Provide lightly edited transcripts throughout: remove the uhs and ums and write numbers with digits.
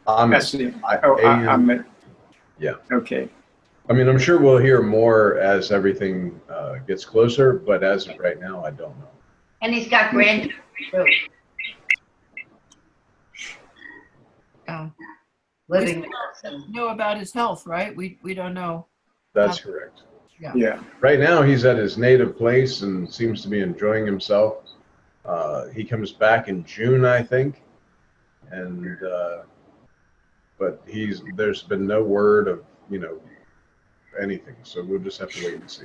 Ahmed. Ahmed. Yeah. Okay. I mean, I'm sure we'll hear more as everything gets closer, but as of right now, I don't know. And he's got grandchildren too. Living with us. We know about his health, right? We don't know. That's correct. Yeah. Right now, he's at his native place and seems to be enjoying himself. He comes back in June, I think, and but there's been no word of anything, so we'll just have to wait and see.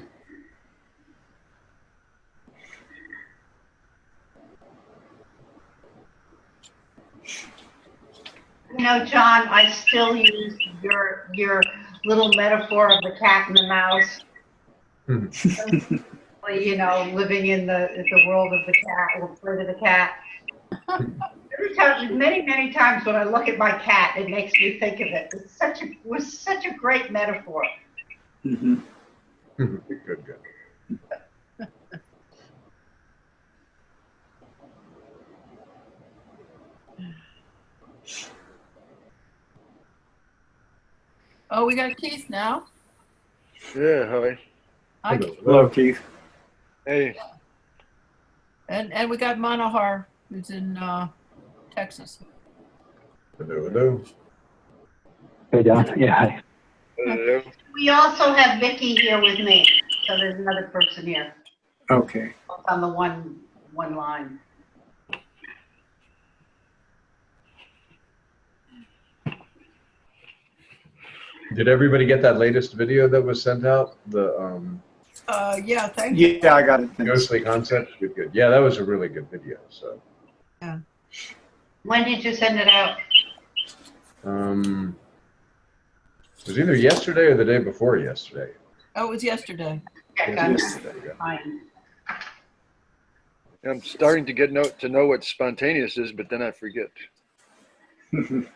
John, I still use your little metaphor of the cat and the mouse. Living in the world of the cat, or afraid of the cat. Every time, many times when I look at my cat, it makes me think of it. It was such a great metaphor. Mm-hmm. Good. Oh, we got Keith now. Yeah, hi. Hi, Hello, Keith. Hey. And we got Manohar, who's in Texas. Hello. Hey, Don. Yeah, hi. Hello. We also have Vicky here with me, so there's another person here. Okay. On the one line. Did everybody get that latest video that was sent out? Yeah, thank you. Yeah, I got it. Thanks. Ghostly concept. Good. Yeah, that was a really good video. So. Yeah. When did you send it out? It was either yesterday or the day before yesterday. Oh, it was yesterday. Fine. I'm starting to get to know what spontaneous is, but then I forget. Indeed.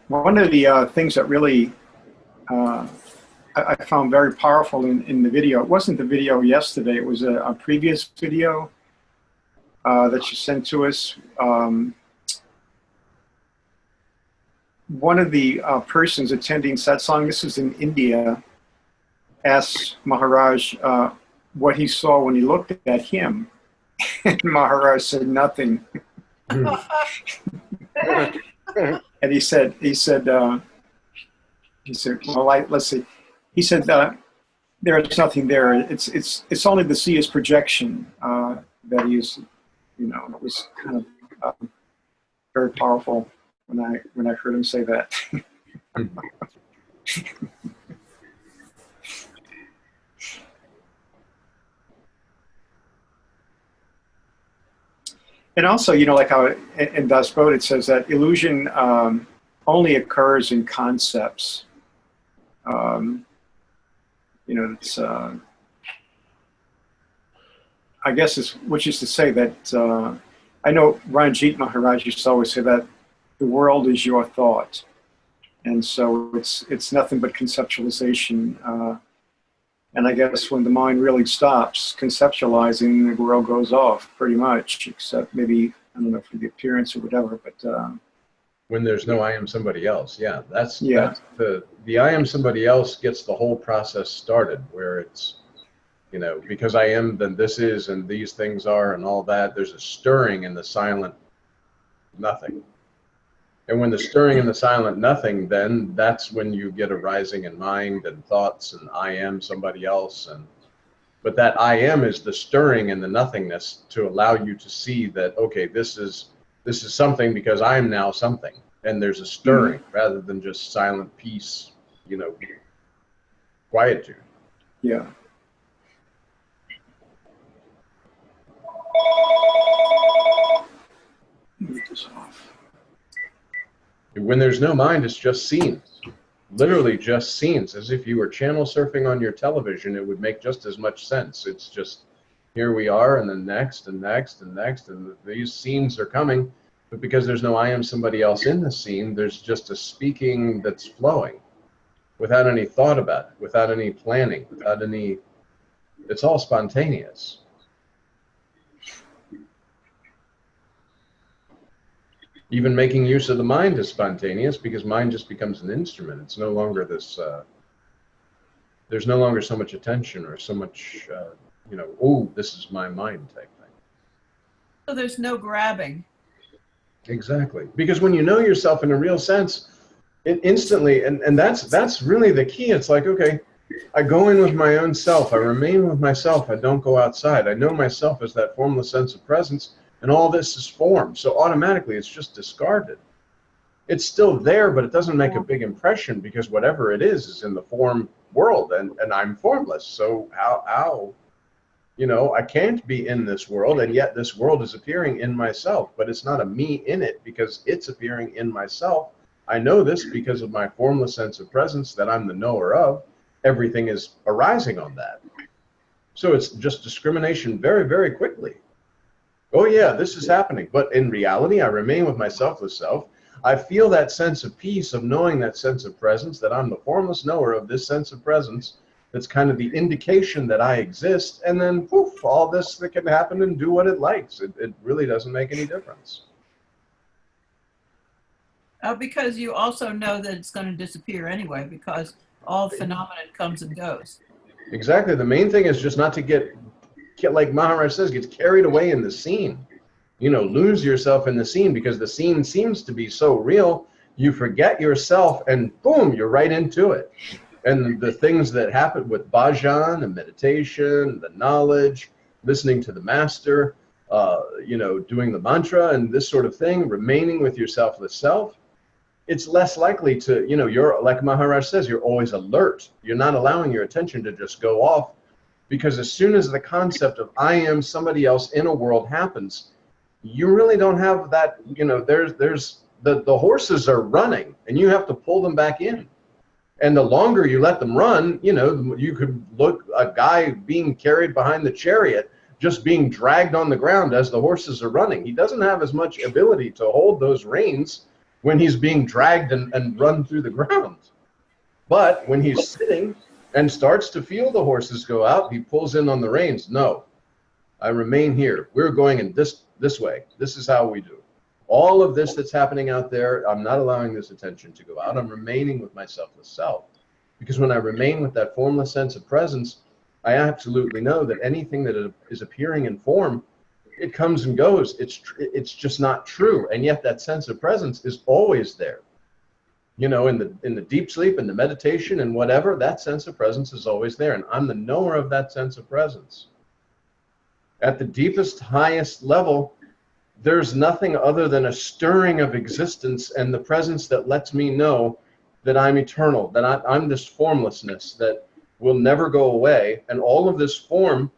One of the things that really I found very powerful in the video, it wasn't the video yesterday, it was a previous video that you sent to us. One of the persons attending satsang, this was in India, asked Maharaj what he saw when he looked at him. And Maharaj said nothing. And he said, well, let's see. He said, there is nothing there. It's only the sea is projection that he's, it was kind of very powerful when I heard him say that. And also, like how in Das Boot it says that illusion only occurs in concepts. It's I guess which is to say that I know Ranjit Maharaj used to always say that the world is your thought, and so it's nothing but conceptualization. And I guess when the mind really stops conceptualizing, the world goes off pretty much, except maybe, I don't know, for the appearance or whatever, but... when there's no I am somebody else, that's the I am somebody else gets the whole process started, where it's, because I am, then this is, and these things are, and all that, there's a stirring in the silent nothing. And when the stirring and the silent nothing, then that's when you get a rising in mind and thoughts and I am somebody else. But that I am is the stirring and the nothingness to allow you to see that, okay, this is something because I am now something. And there's a stirring rather than just silent peace, quietude. Yeah. Move this off. When there's no mind, it's just scenes, literally just scenes, as if you were channel surfing on your television. It would make just as much sense. It's just, here we are, and then next, and next, and next, and these scenes are coming, but because there's no I am somebody else in the scene, there's just a speaking that's flowing. without any thought about it, without any planning, without any, it's all spontaneous. Even making use of the mind is spontaneous because mind just becomes an instrument. It's no longer this, there's no longer so much attention or so much, you know, oh, this is my mind type thing. So there's no grabbing. Exactly. Because when you know yourself in a real sense, it instantly, and that's really the key. It's like, okay, I go in with my own self. I remain with myself. I don't go outside. I know myself as that formless sense of presence, and all this is form. So automatically it's just discarded. It's still there, but it doesn't make a big impression because whatever it is in the form world, and I'm formless. So how, you know, I can't be in this world, and yet this world is appearing in myself, but it's not a me in it because it's appearing in myself. I know this because of my formless sense of presence that I'm the knower of. Everything is arising on that. So it's just discrimination very, very quickly. Oh yeah, this is happening. But in reality, I remain with my selfless self. I feel that sense of peace of knowing that sense of presence, that I'm the formless knower of this sense of presence. That's kind of the indication that I exist. And then poof, all this that can happen and do what it likes. It really doesn't make any difference. Because you also know that it's going to disappear anyway, because all phenomenon comes and goes. Exactly. The main thing is just not to get, like Maharaj says, get carried away in the scene. You know, lose yourself in the scene because the scene seems to be so real. You forget yourself and boom, you're right into it. And the things that happen with bhajan and meditation, the knowledge, listening to the master, you know, doing the mantra and this sort of thing, remaining with your selfless self, it's less likely to, you know, you're, like Maharaj says, you're always alert. You're not allowing your attention to just go off because as soon as the concept of I am somebody else in a world happens, you really don't have that, you know, there's the horses are running and you have to pull them back in. And the longer you let them run, you know, you could look a guy being carried behind the chariot, just being dragged on the ground as the horses are running. He doesn't have as much ability to hold those reins when he's being dragged and run through the ground. But when he's sitting and starts to feel the horses go out, he pulls in on the reins. No, I remain here. We're going in this way. This is how we do. All of this that's happening out there, I'm not allowing this attention to go out. I'm remaining with my selfless self. Because when I remain with that formless sense of presence, I absolutely know that anything that is appearing in form, it comes and goes. It's just not true. And yet that sense of presence is always there. You know, in the deep sleep, in the meditation, and whatever, that sense of presence is always there. And I'm the knower of that sense of presence. At the deepest, highest level, there's nothing other than a stirring of existence and the presence that lets me know that I'm eternal, that I'm this formlessness that will never go away. And all of this form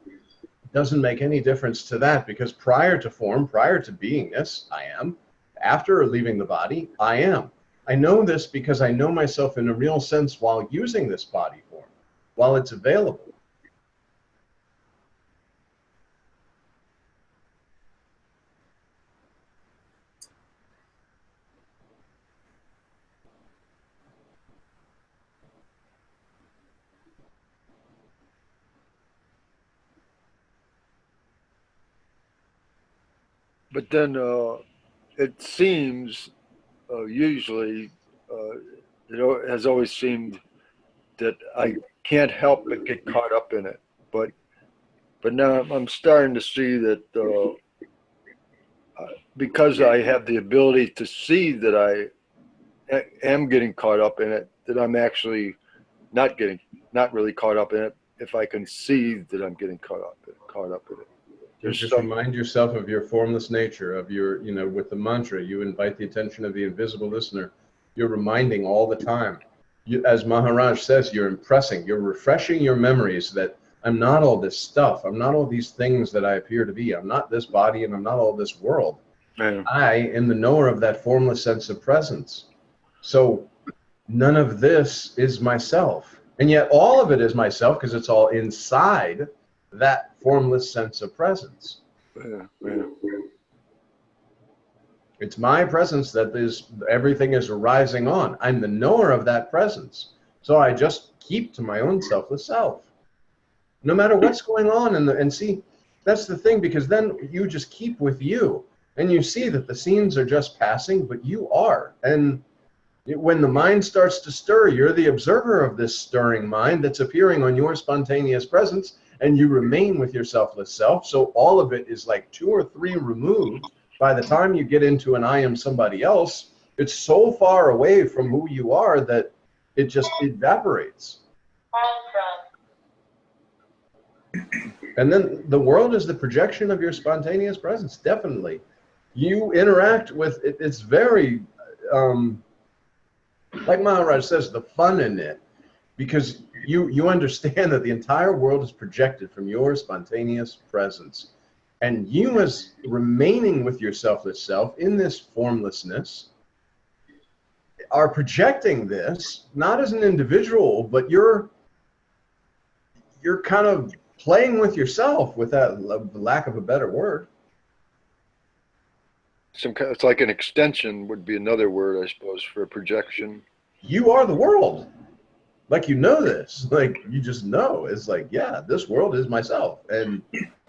doesn't make any difference to that because prior to form, prior to beingness, I am. After leaving the body, I am. I know this because I know myself in a real sense while using this body form, while it's available. But then it seems usually, it has always seemed that I can't help but get caught up in it. But now I'm starting to see that because I have the ability to see that I am getting caught up in it, that I'm actually not really caught up in it. If I can see that I'm getting caught up in it. Just remind yourself of your formless nature, of your, you know, with the mantra, you invite the attention of the invisible listener. You're reminding all the time. As Maharaj says, you're impressing, you're refreshing your memories that I'm not all this stuff. I'm not all these things that I appear to be. I'm not this body and I'm not all this world. Yeah. I am the knower of that formless sense of presence. So none of this is myself. And yet all of it is myself because it's all inside that formless sense of presence. Yeah. It's my presence that everything is arising on. I'm the knower of that presence. So I just keep to my own selfless self, no matter what's going on. And see, that's the thing, because then you just keep with you, and you see that the scenes are just passing, but you are. And when the mind starts to stir, you're the observer of this stirring mind that's appearing on your spontaneous presence, and you remain with your selfless self. So all of it is like 2 or 3 removed. By the time you get into an I am somebody else, it's so far away from who you are that it just evaporates. And then the world is the projection of your spontaneous presence, definitely. You interact with it. It's very, like Maharaj says, the fun in it, because you understand that the entire world is projected from your spontaneous presence. And you, as remaining with your selfless self in this formlessness, are projecting this, not as an individual, but you're kind of playing with yourself, with that lack of a better word. It's like an extension would be another word, I suppose, for projection. You are the world. Like, you know this. Like, you just know. It's like, yeah, this world is myself. And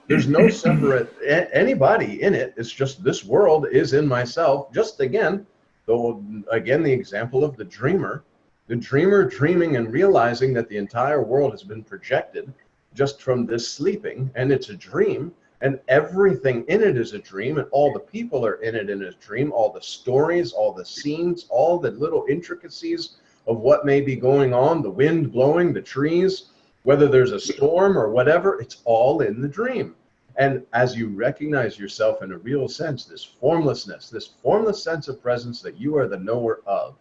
there's no separate anybody in it. It's just this world is in myself. Just again, the example of the dreamer dreaming and realizing that the entire world has been projected just from this sleeping, and it's a dream, and everything in it is a dream, and all the people are in it in a dream, all the stories, all the scenes, all the little intricacies of what may be going on, the wind blowing, the trees, whether there's a storm or whatever, it's all in the dream. And as you recognize yourself in a real sense, this formlessness, this formless sense of presence that you are the knower of,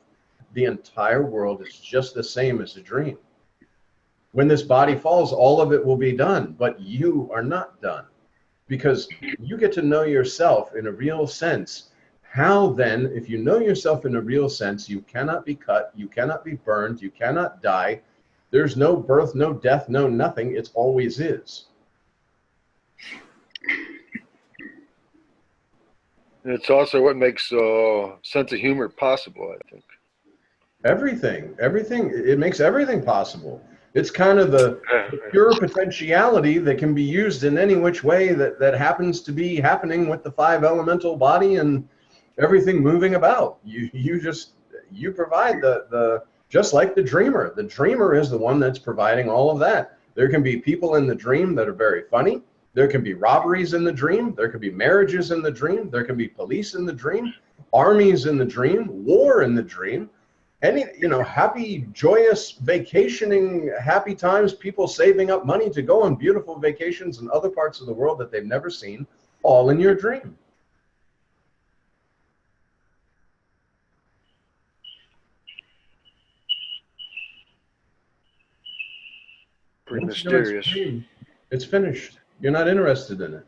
the entire world is just the same as a dream. When this body falls, all of it will be done, but you are not done, because you get to know yourself in a real sense. How then, if you know yourself in a real sense, you cannot be cut, you cannot be burned, you cannot die. There's no birth, no death, no nothing. It always is. And it's also what makes sense of humor possible, I think. Everything, it makes everything possible. It's kind of the pure potentiality that can be used in any which way that happens to be happening with the 5 elemental body and everything moving about. You provide the just like the dreamer. The dreamer is the one that's providing all of that. There can be people in the dream that are very funny. There can be robberies in the dream. There can be marriages in the dream. There can be police in the dream, armies in the dream, war in the dream. Any, happy, joyous, vacationing, happy times, people saving up money to go on beautiful vacations in other parts of the world that they've never seen, all in your dream. Pretty mysterious. It's finished. You're not interested in it.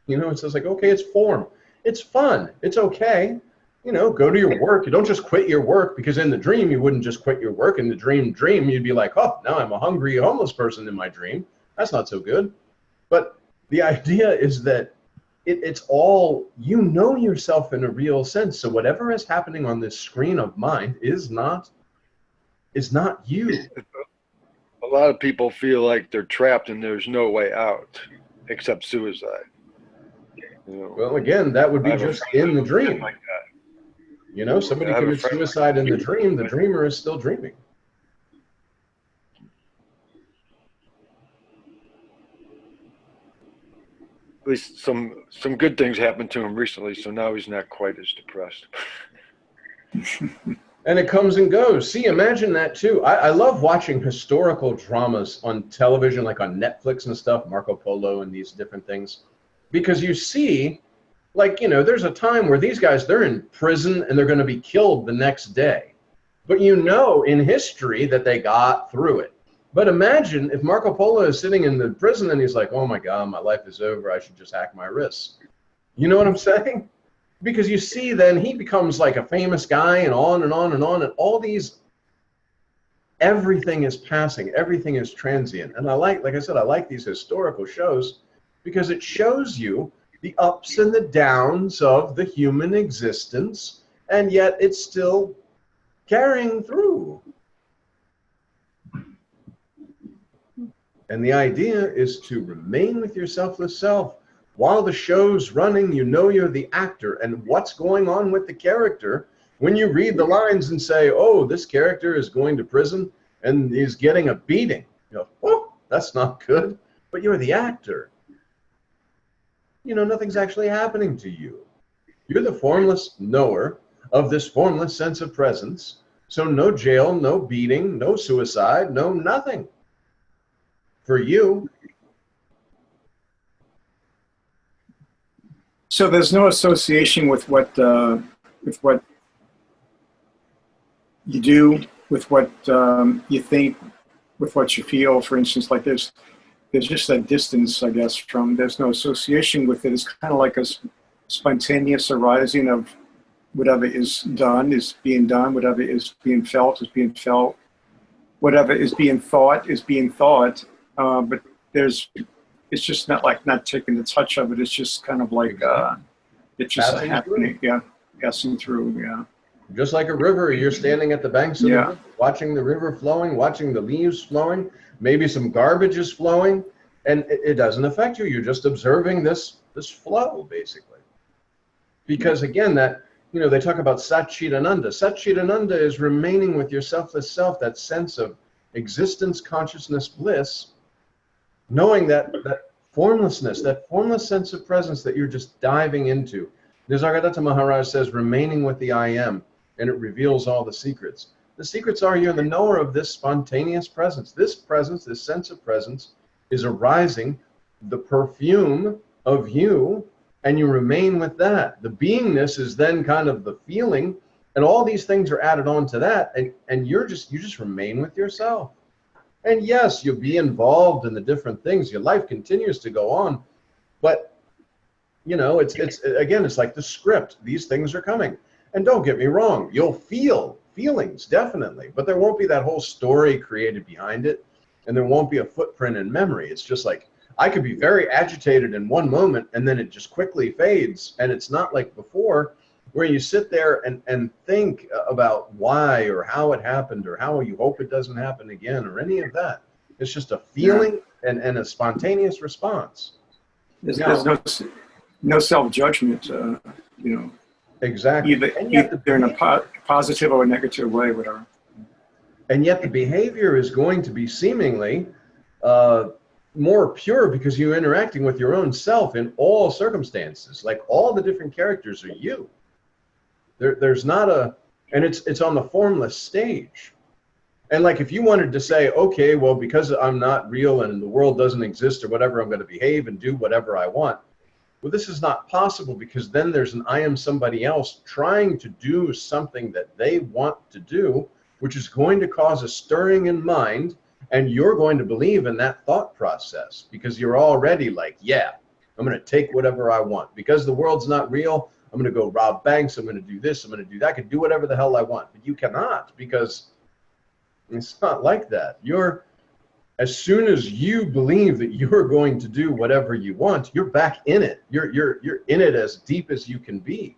It's just like, okay, it's form. It's fun. It's okay. Go to your work. You don't just quit your work, because in the dream, you wouldn't just quit your work. In the dream, you'd be like, oh, now I'm a hungry homeless person in my dream. That's not so good. But the idea is that it's all, yourself in a real sense. So whatever is happening on this screen of mind is not you. A lot of people feel like they're trapped and there's no way out except suicide. Well, again, that would be just in the dream. Like that. Somebody commits suicide in the dream. The dreamer is still dreaming. At least some good things happened to him recently, so now he's not quite as depressed. And it comes and goes. See, imagine that too. I love watching historical dramas on television, like on Netflix and stuff, Marco Polo and these different things, because you see, like, there's a time where these guys, they're in prison and they're going to be killed the next day. But in history that they got through it. But imagine if Marco Polo is sitting in the prison and he's like, oh my God, my life is over. I should just hack my wrists. You know what I'm saying? Because you see, then he becomes like a famous guy, and on and on and on. And all these, everything is passing. Everything is transient. And I like I said, I like these historical shows because it shows you the ups and the downs of the human existence, and yet it's still carrying through. And the idea is to remain with your selfless self. While the show's running, you know you're the actor, and what's going on with the character. When you read the lines and say, oh, this character is going to prison and he's getting a beating, you know, oh, that's not good. But you're the actor. You know, nothing's actually happening to you. You're the formless knower of this formless sense of presence. So no jail, no beating, no suicide, no nothing. For you. So there's no association with what you do, with what you think, with what you feel. For instance, like there's just that distance, I guess, from, there's no association with it. It's kind of like a spontaneous arising of whatever is done is being done, whatever is being felt is being felt, whatever is being thought is being thought. But it's just not taking the touch of it. It's just kind of like, it's just happening. Yeah. Passing through. Yeah. Just like a river, you're standing at the banks of the river, watching the river flowing, watching the leaves flowing, maybe some garbage is flowing, and it doesn't affect you. You're just observing this flow, basically. Because again, that, you know, they talk about Satchidananda. Satchidananda is remaining with your selfless self, that sense of existence, consciousness, bliss, knowing that formlessness, that formless sense of presence that you're just diving into. Nisargadatta Maharaj says, remaining with the I am, and it reveals all the secrets. The secrets are you're the knower of this spontaneous presence. This presence, this sense of presence, is arising, the perfume of you, and you remain with that. The beingness is then kind of the feeling, and all these things are added on to that, and you just remain with yourself. And yes, you'll be involved in the different things. Your life continues to go on, but you know, it's again, it's like the script. These things are coming. And don't get me wrong, you'll feel feelings, definitely, but there won't be that whole story created behind it, and there won't be a footprint in memory. It's just like, I could be very agitated in one moment, and then it just quickly fades, and it's not like before, where you sit there and think about why or how it happened or how you hope it doesn't happen again or any of that. It's just a feeling and a spontaneous response. There's no self-judgment, you know. Exactly. Either in a positive or a negative way, whatever. And yet the behavior is going to be seemingly more pure because you're interacting with your own self in all circumstances. Like all the different characters are you. There's not and it's on the formless stage. And like if you wanted to say, okay, well, because I'm not real and the world doesn't exist or whatever, I'm going to behave and do whatever I want. Well, this is not possible because then there's an I am somebody else trying to do something that they want to do, which is going to cause a stirring in mind, and you're going to believe in that thought process because you're already like, yeah, I'm going to take whatever I want. Because the world's not real, I'm going to go rob banks, I'm going to do this, I'm going to do that, I can do whatever the hell I want. But you cannot, because it's not like that. As soon as you believe that you're going to do whatever you want, you're back in it. You're in it as deep as you can be.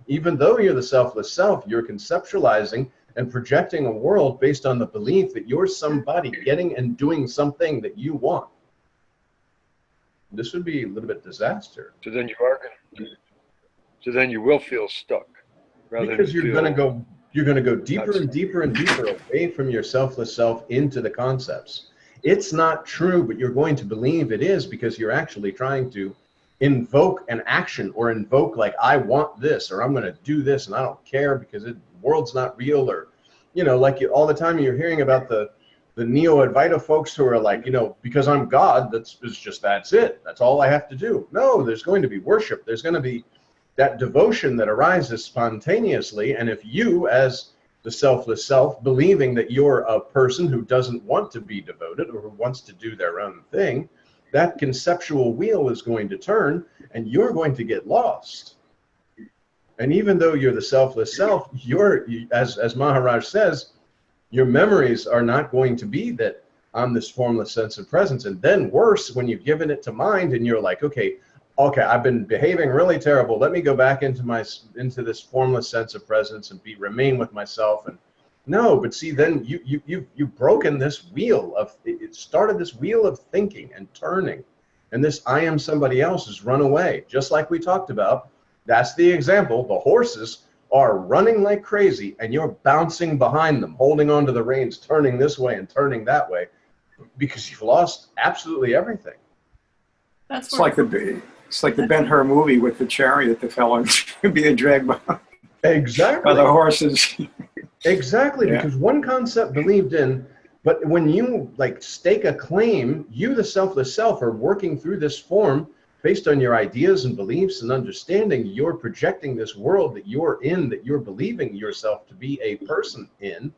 Even though you're the selfless self, you're conceptualizing and projecting a world based on the belief that you're somebody getting and doing something that you want. This would be a little bit disaster. So then you will feel stuck. Because you're going to go deeper and deeper and deeper away from your selfless self into the concepts. It's not true, but you're going to believe it is because you're actually trying to invoke an action or invoke like, I want this, or I'm going to do this and I don't care because the world's not real, or, you know, like all the time you're hearing about the Neo-Advaita folks who are like, you know, because I'm God, that's it. That's all I have to do. No, there's going to be worship. There's going to be that devotion that arises spontaneously. And if you, as the selfless self, believing that you're a person who doesn't want to be devoted or who wants to do their own thing, that conceptual wheel is going to turn and you're going to get lost. And even though you're the selfless self, as Maharaj says, your memories are not going to be that I'm this formless sense of presence. And then worse, when you've given it to mind and you're like, okay, I've been behaving really terrible. Let me go back into this formless sense of presence and remain with myself. And No, but see, then you've broken this wheel of, it started this wheel of thinking and turning, and this I am somebody else has run away, just like we talked about. That's the example. The horses are running like crazy, and you're bouncing behind them, holding onto the reins, turning this way and turning that way, because you've lost absolutely everything. That's It's like the Ben-Hur movie with the chariot, the fellow being dragged by Exactly. the horses. Exactly, Yeah. because one concept believed in, but when you like stake a claim, you, the selfless self, are working through this form based on your ideas and beliefs and understanding. You're projecting this world that you're in, that you're believing yourself to be a person in.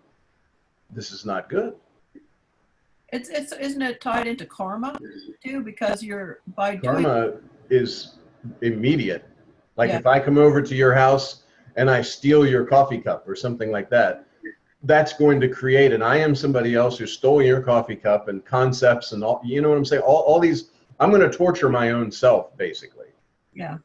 This is not good. It's isn't it tied into karma too? Because you're by doing Karma is immediate. Like Yeah. if I come over to your house and I steal your coffee cup or something like that, that's going to create an I am somebody else who stole your coffee cup and concepts and all, you know what I'm saying? All these, I'm going to torture my own self, basically. yeah.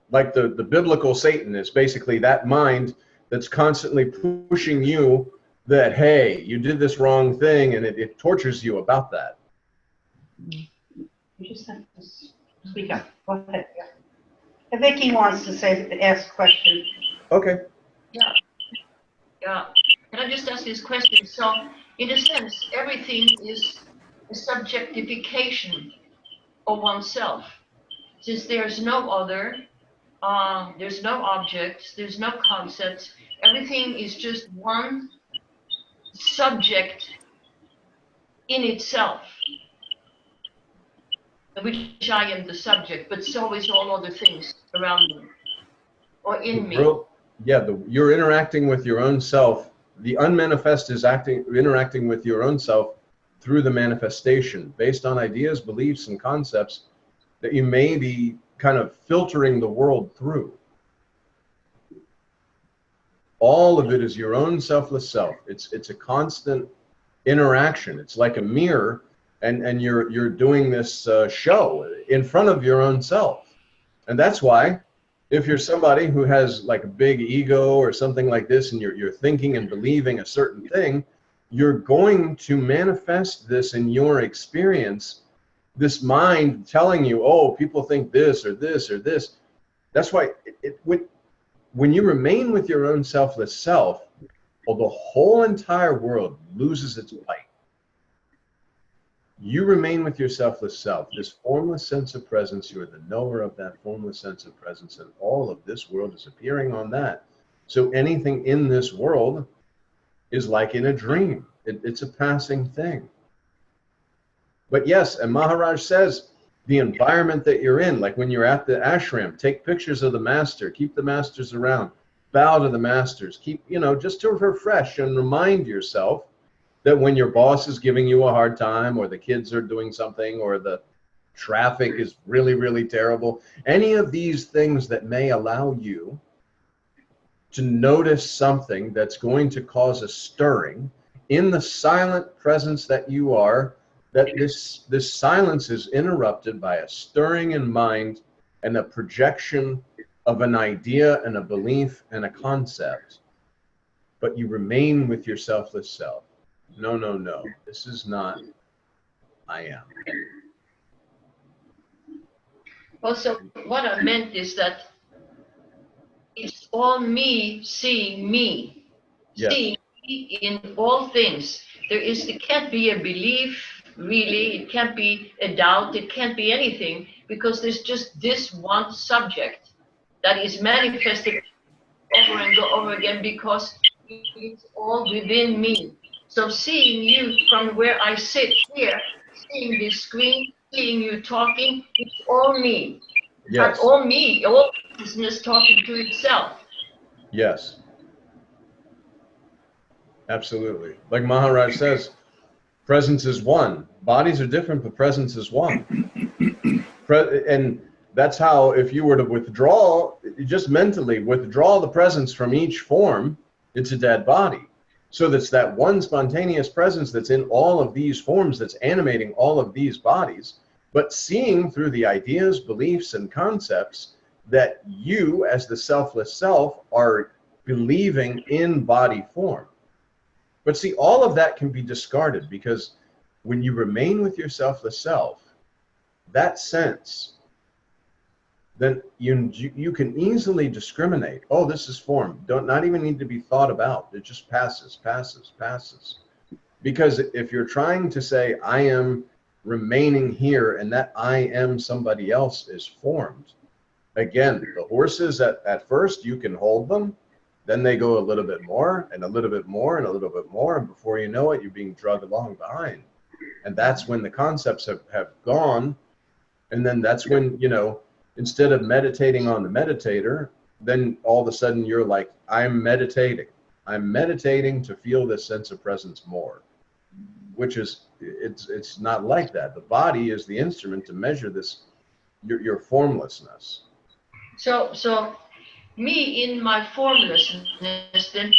Like the biblical Satan is basically that mind that's constantly pushing you that, hey, you did this wrong thing, and it tortures you about that. You just have to speak up. Go ahead. Yeah. Vicky wants to ask a question. Okay. Yeah. Can I just ask this question? So, in a sense, everything is a subjectification of oneself. Since there's no other, there's no objects, there's no concepts, everything is just one subject in itself, which I am the subject, but so is all other things around me or in me. You're interacting with your own self. The unmanifest is interacting with your own self through the manifestation based on ideas, beliefs, and concepts that you may be kind of filtering the world through. All of it is your own selfless self. It's a constant interaction. It's like a mirror, and you're doing this show in front of your own self. And that's why if you're somebody who has like a big ego or something like this, and you're thinking and believing a certain thing, you're going to manifest this in your experience, this mind telling you, oh, people think this or this or this. That's why when you remain with your own selfless self, well, the whole entire world loses its light. You remain with your selfless self, this formless sense of presence. You are the knower of that formless sense of presence, and all of this world is appearing on that. So anything in this world is like in a dream. It's a passing thing. But yes, and Maharaj says, the environment that you're in, like when you're at the ashram, take pictures of the master, keep the masters around, bow to the masters, keep, just to refresh and remind yourself that when your boss is giving you a hard time, or the kids are doing something, or the traffic is really, really terrible, any of these things that may allow you to notice something that's going to cause a stirring in the silent presence that you are, that this silence is interrupted by a stirring in mind and a projection of an idea and a belief and a concept, but you remain with your selfless self. No, this is not I am. Also, what I meant is that it's all me seeing me. Yes. Seeing me in all things. It can't be a belief, really. It can't be a doubt. It can't be anything, because there's just this one subject that is manifested over and over again, because it's all within me. So seeing you from where I sit here, seeing this screen, seeing you talking, it's all me. Yes. Not all me, all business talking to itself. Yes. Absolutely. Like Maharaj says, presence is one. Bodies are different, but presence is one. And that's how, if you were to withdraw, just mentally withdraw the presence from each form, it's a dead body. So that's that one spontaneous presence that's in all of these forms, that's animating all of these bodies, but seeing through the ideas, beliefs, and concepts that you, as the selfless self, are believing in body form. But see, all of that can be discarded, because when you remain with yourself, the self, that sense, then you can easily discriminate. Oh, this is form. Not even need to be thought about. It just passes. Because if you're trying to say, I am remaining here, and that I am somebody else is formed, again, the horses at first, you can hold them, then they go a little bit more, and a little bit more, and a little bit more, and before you know it, you're being dragged along behind. And that's when the concepts have gone. And then that's when, instead of meditating on the meditator, then all of a sudden you're like, I'm meditating to feel this sense of presence more, which is, it's not like that. The body is the instrument to measure this, your formlessness. So me in my formlessness then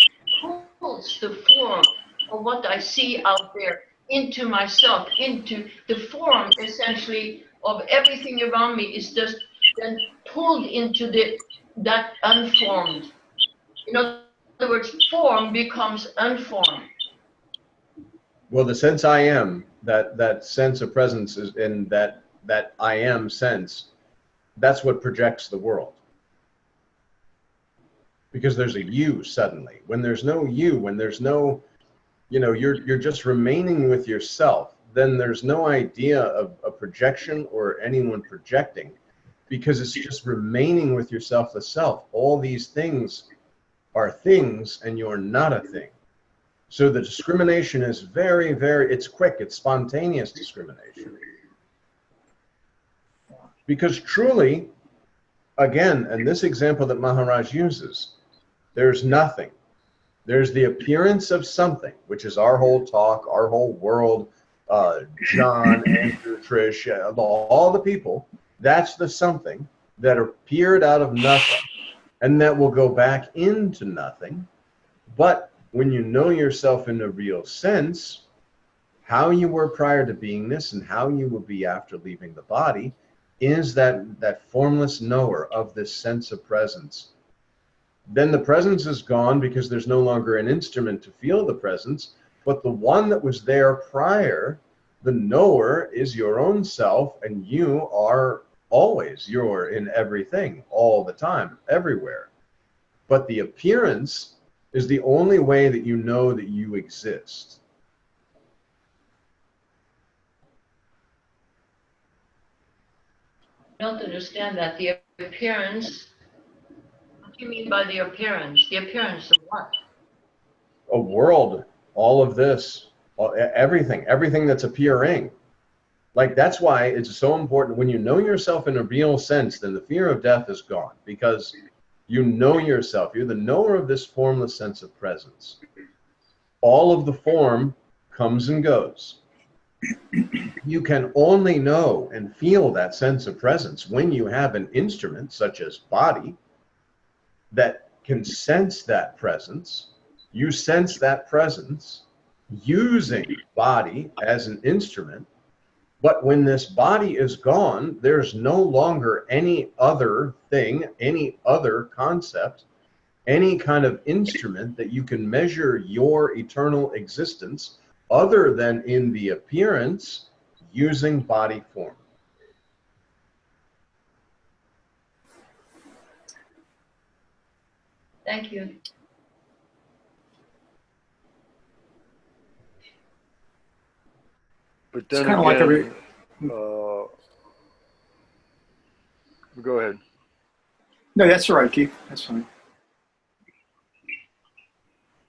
pulls the form of what I see out there into myself, into the form essentially of everything around me is just then pulled into that unformed. In other words, form becomes unformed. Well, the sense I am, that sense of presence is in that I am sense, that's what projects the world. Because there's a you suddenly. When there's no you, when there's no, you're just remaining with yourself, then there's no idea of a projection or anyone projecting, because it's just remaining with yourself, the self. All these things are things, and you're not a thing. So the discrimination is very, very, it's quick, it's spontaneous discrimination. Because truly, again, and this example that Maharaj uses, there's nothing. There's the appearance of something, which is our whole talk, our whole world, John, Andrew, Trish, all the people. That's the something that appeared out of nothing, and that will go back into nothing. But when you know yourself in a real sense, how you were prior to beingness and how you will be after leaving the body is that formless knower of this sense of presence. Then the presence is gone because there's no longer an instrument to feel the presence, but the one that was there prior, the knower, is your own self, and you are always, you're in everything, all the time, everywhere. But the appearance is the only way that you know that you exist. I don't understand that. The appearance, what do you mean by the appearance? The appearance of what? A world, all of this, everything that's appearing. Like, that's why it's so important when you know yourself in a real sense, then the fear of death is gone, because you know yourself. You're the knower of this formless sense of presence. All of the form comes and goes. You can only know and feel that sense of presence when you have an instrument, such as body, that can sense that presence. You sense that presence using body as an instrument. But when this body is gone, there's no longer any other thing, any other concept, any kind of instrument that you can measure your eternal existence other than in the appearance using body form. Thank you. But then It's kind again, of like go ahead. No, that's all right, Keith. That's fine.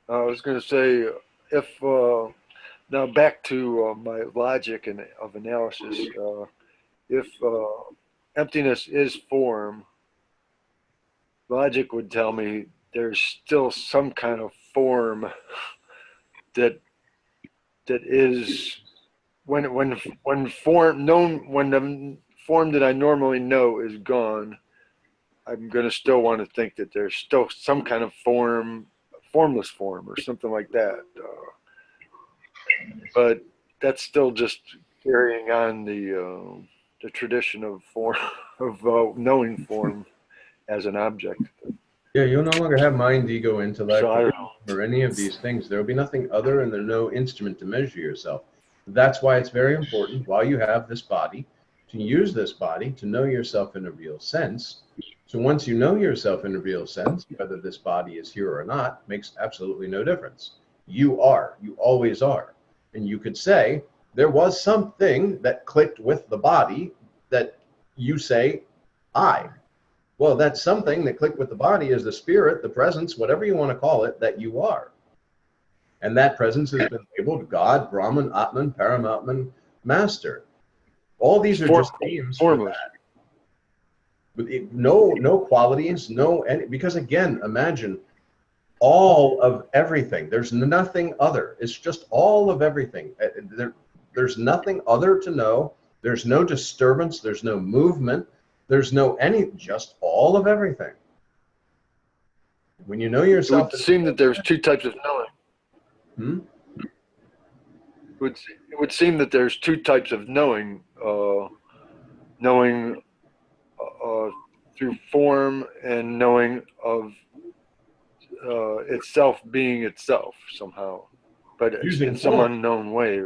I was going to say, if now back to my logic and of analysis, if emptiness is form, logic would tell me there's still some kind of form that is when form known, when the form that I normally know is gone, I'm going to still want to think that there's still some kind of form, formless form or something like that. But that's still just carrying on the tradition of form, of knowing form as an object. Yeah, you'll no longer have mind, ego, intellect, So I don't know. or any of these things. There will be nothing other, and there's no instrument to measure yourself. That's why it's very important while you have this body to use this body to know yourself in a real sense. So once you know yourself in a real sense, whether this body is here or not makes absolutely no difference. You are, you always are. And you could say there was something that clicked with the body that you say, I. Well, that's something that clicked with the body is the spirit, the presence, whatever you want to call it, that you are. And that presence has been labeled God, Brahman, Atman, Paramatman, Master. All these are just names for that. With no qualities, because again, imagine all of everything. There's nothing other. It's just all of everything. There's nothing other to know. There's no disturbance. There's no movement. There's no just all of everything. When you know yourself, it would seem that there's two types of knowing. It would seem that there's two types of knowing. Knowing through form and knowing of itself being itself somehow, but in some unknown way.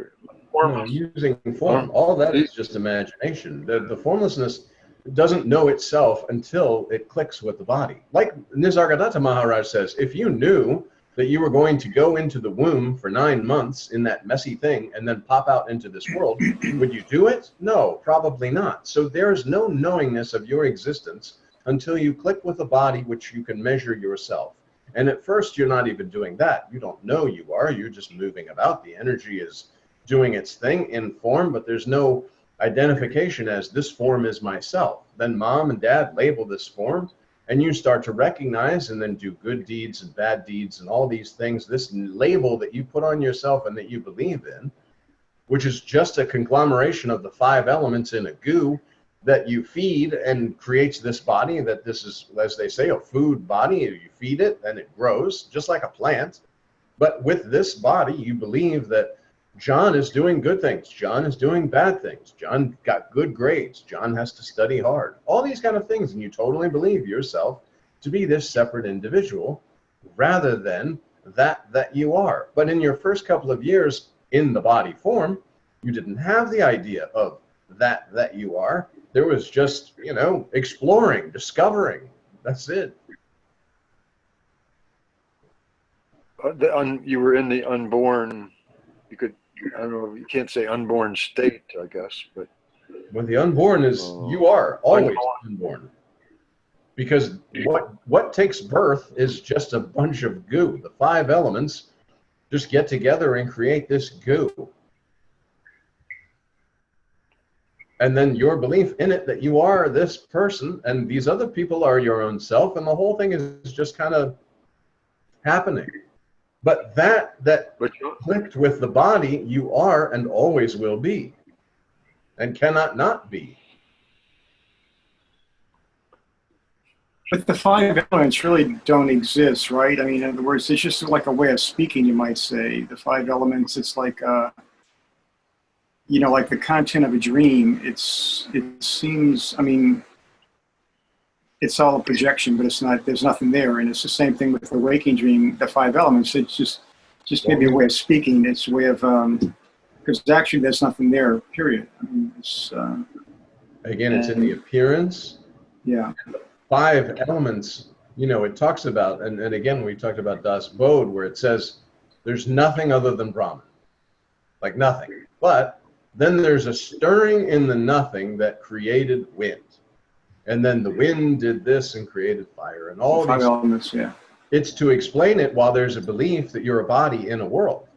No, using form. All that is just imagination. The formlessness doesn't know itself until it clicks with the body. Like Nisargadatta Maharaj says, if you knew that you were going to go into the womb for 9 months in that messy thing and then pop out into this world, would you do it? No, probably not. So there's no knowingness of your existence until you click with a body which you can measure yourself. And at first, you're not even doing that. You don't know you are. You're just moving about. The energy is doing its thing in form, but there's no identification as this form is myself. Then mom and dad label this form, and you start to recognize and then do good deeds and bad deeds and all these things. This label that you put on yourself and that you believe in, which is just a conglomeration of the 5 elements in a goo that you feed and creates this body that this is, as they say, a food body. You feed it and it grows just like a plant. But with this body, you believe that John is doing good things. John is doing bad things. John got good grades. John has to study hard. All these kind of things. And you totally believe yourself to be this separate individual rather than that you are. But in your first couple of years in the body form, you didn't have the idea of that you are. There was just, exploring, discovering. That's it. You were in the unborn, I don't know, you can't say unborn state, I guess, but. When the unborn is, you are always unborn. Because what takes birth is just a bunch of goo. The 5 elements just get together and create this goo. And then your belief in it that you are this person and these other people are your own self, and the whole thing is just kind of happening. But that clicked with the body, you are and always will be, and cannot not be. But the 5 elements really don't exist, right? I mean, in other words, it's just like a way of speaking, you might say. The 5 elements, it's like, like the content of a dream. It seems, I mean, it's all a projection, but it's not, there's nothing there. And it's the same thing with the waking dream, the 5 elements. It's just maybe a way of speaking. It's a way of, because actually there's nothing there, period. I mean, it's, again, it's in the appearance. Yeah. 5 elements, it talks about, and again, we talked about Das Bodh, where it says there's nothing other than Brahman, like nothing. But then there's a stirring in the nothing that created wind. And then the wind did this and created fire and all 5 these elements, yeah. It's to explain it while there's a belief that you're a body in a world.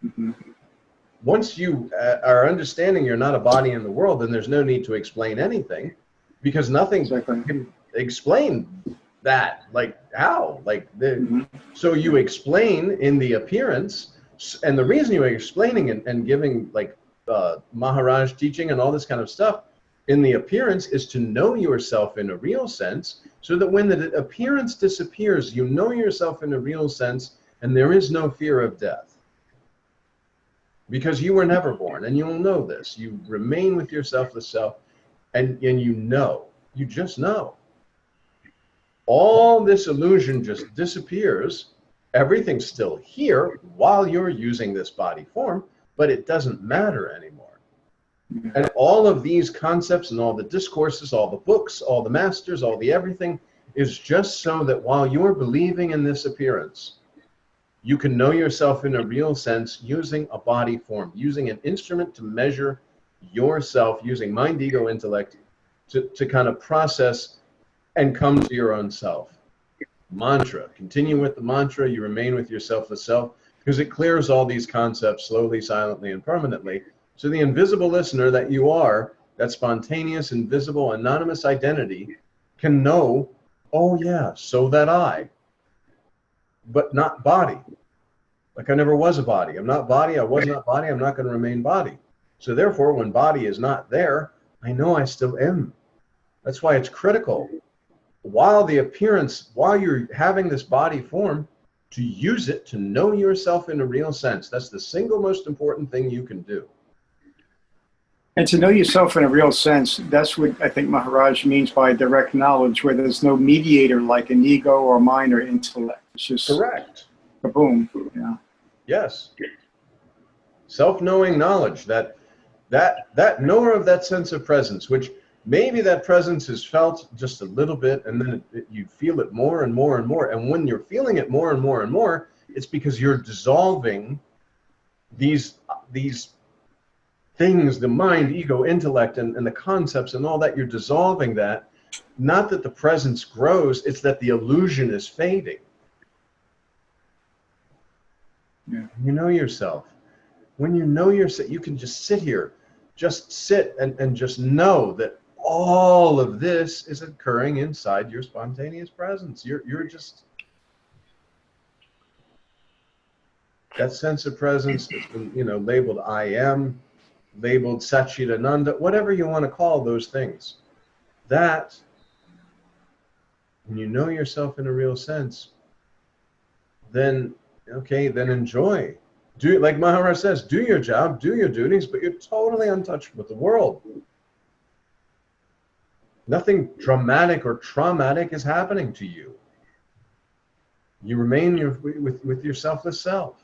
Mm-hmm. Once you are understanding you're not a body in the world, then there's no need to explain anything, because nothing can explain that. Like how? So you explain in the appearance, and the reason you're explaining and giving like Maharaj teaching and all this kind of stuff in the appearance is to know yourself in a real sense, so that when the appearance disappears, you know yourself in a real sense, and there is no fear of death. Because you were never born, and you'll know this. You remain with yourself, the self, and you know. You just know. all this illusion just disappears. Everything's still here while you're using this body form, but it doesn't matter anymore. And all of these concepts and all the discourses, all the books, all the masters, all the everything is just so that while you're believing in this appearance, you can know yourself in a real sense using a body form, using an instrument to measure yourself, using mind, ego, intellect to kind of process and come to your own self. Mantra. Continue with the mantra. You remain with your selfless self because it clears all these concepts slowly, silently, and permanently. So the invisible listener that you are, that spontaneous, invisible, anonymous identity can know, oh yeah, so that I, but not body. Like I never was a body. I'm not body. I was not body. I'm not going to remain body. So therefore, when body is not there, I know I still am. That's why it's critical. While the appearance, while you're having this body form, to use it to know yourself in a real sense. That's the single most important thing you can do. And to know yourself in a real sense, that's what I think Maharaj means by direct knowledge, where there's no mediator like an ego or mind or intellect. It's just correct. Kaboom. Yeah. Yes. Self-knowing knowledge, that knower of that sense of presence, which maybe that presence is felt just a little bit, and then you feel it more and more and more. And when you're feeling it more and more and more, it's because you're dissolving these things, the mind, ego, intellect, and the concepts and all that. You're dissolving that. Not that the presence grows, it's that the illusion is fading. Yeah. You know yourself. When you know yourself, you can just sit here, just sit and just know that all of this is occurring inside your spontaneous presence. You're just, that sense of presence has been, labeled I am, labeled Satchidananda, whatever you want to call those things. That, when you know yourself in a real sense, then, okay, then enjoy. Do, like Maharaj says, do your job, do your duties, but you're totally untouched with the world. Nothing dramatic or traumatic is happening to you. You remain with your selfless self.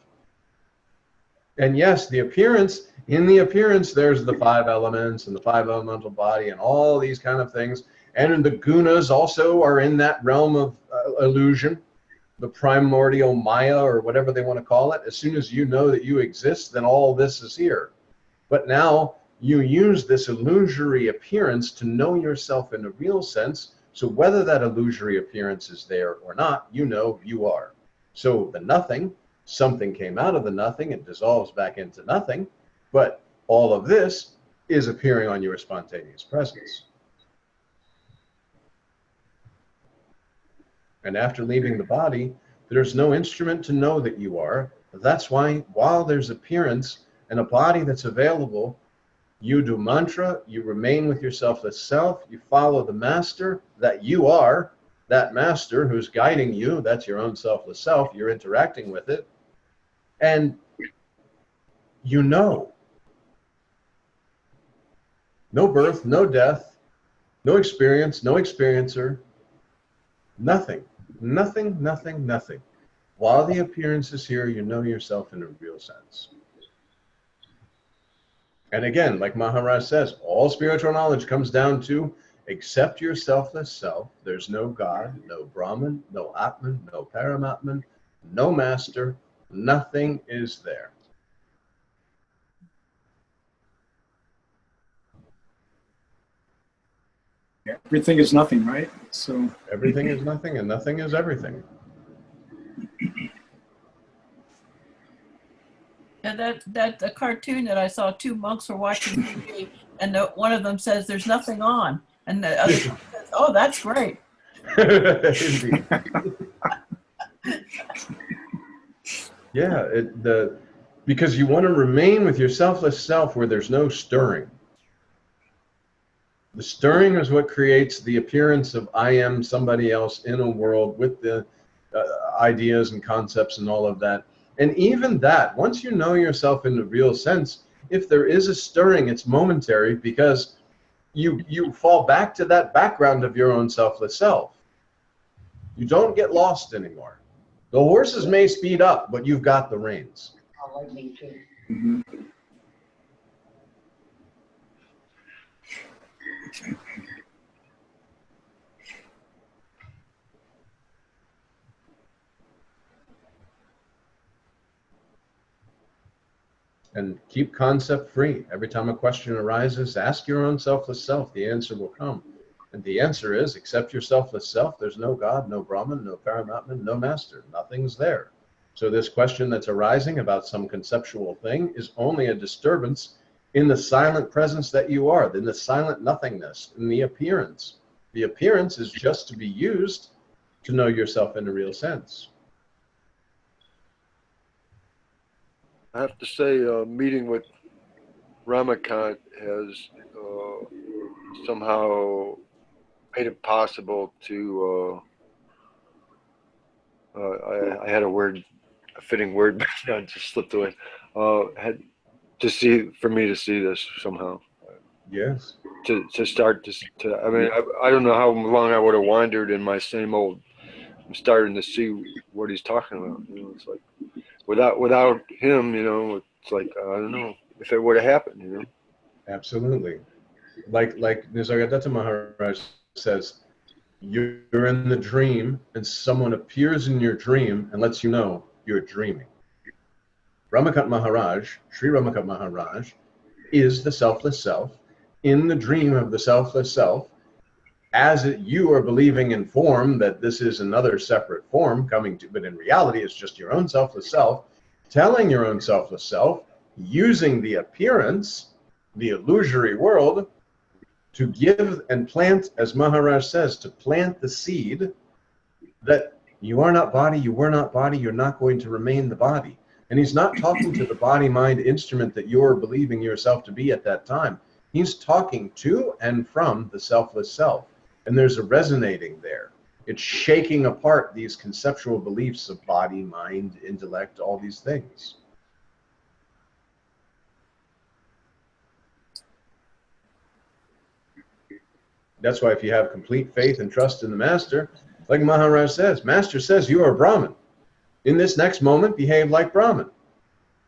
And yes, the appearance, in the appearance, there's the 5 elements and the 5 elemental body and all these kind of things. And the gunas also are in that realm of illusion, the primordial Maya or whatever they want to call it. As soon as you know that you exist, then all this is here. But now you use this illusory appearance to know yourself in a real sense. So whether that illusory appearance is there or not, you know you are. So the nothing, something came out of the nothing and dissolves back into nothing. But all of this is appearing on your spontaneous presence. And after leaving the body, there's no instrument to know that you are. That's why while there's appearance and a body that's available, you do mantra, you remain with your selfless self, you follow the master that you are, that master who's guiding you, that's your own selfless self, you're interacting with it, and you know. No birth, no death, no experience, no experiencer, nothing, nothing, nothing, nothing. While the appearance is here, you know yourself in a real sense. And again, like Maharaj says, all spiritual knowledge comes down to accept your selfless self. There's no God, no Brahman, no Atman, no Paramatman, no master. Nothing is there. Everything is nothing, right? So everything is nothing and nothing is everything. And that cartoon that I saw, 2 monks were watching TV, and one of them says, "There's nothing on," and the other says, "Oh, that's great." Indeed. Yeah, because you want to remain with your selfless self where there's no stirring. The stirring is what creates the appearance of I am somebody else in a world with the ideas and concepts and all of that. And even that, once you know yourself in the real sense, if there is a stirring, it's momentary because you fall back to that background of your own selfless self. You don't get lost anymore. The horses may speed up, but you've got the reins. I like me too. Mhm. And keep concept free. Every time a question arises, ask your own selfless self. The answer will come. And the answer is, accept your selfless self. There's no God, no Brahman, no Paramatman, no master. Nothing's there. So this question that's arising about some conceptual thing is only a disturbance in the silent presence that you are, in the silent nothingness, in the appearance. The appearance is just to be used to know yourself in a real sense. I have to say, meeting with Ramakant has somehow made it possible to. I had a fitting word, but it just slipped away. Had for me to see this somehow. Yes. To start to I mean, I don't know how long I would have wandered in my same old. I'm starting to see what he's talking about. You know, it's like without him, you know, it's like I don't know if it would have happened. You know. Absolutely. Like Nisargadatta Maharaj says, you're in the dream and someone appears in your dream and lets you know you're dreaming. Ramakant Maharaj, Sri Ramakant Maharaj, is the selfless self in the dream of the selfless self, as you are believing in form that this is another separate form coming to, but in reality it's just your own selfless self, telling your own selfless self, using the appearance, the illusory world, to give and plant, as Maharaj says, to plant the seed that you are not body, you were not body, you're not going to remain the body. And he's not talking to the body-mind instrument that you're believing yourself to be at that time. He's talking to and from the selfless self. And there's a resonating there. It's shaking apart these conceptual beliefs of body, mind, intellect, all these things. That's why if you have complete faith and trust in the Master, like Maharaj says, Master says you are Brahman. In this next moment, behave like Brahman.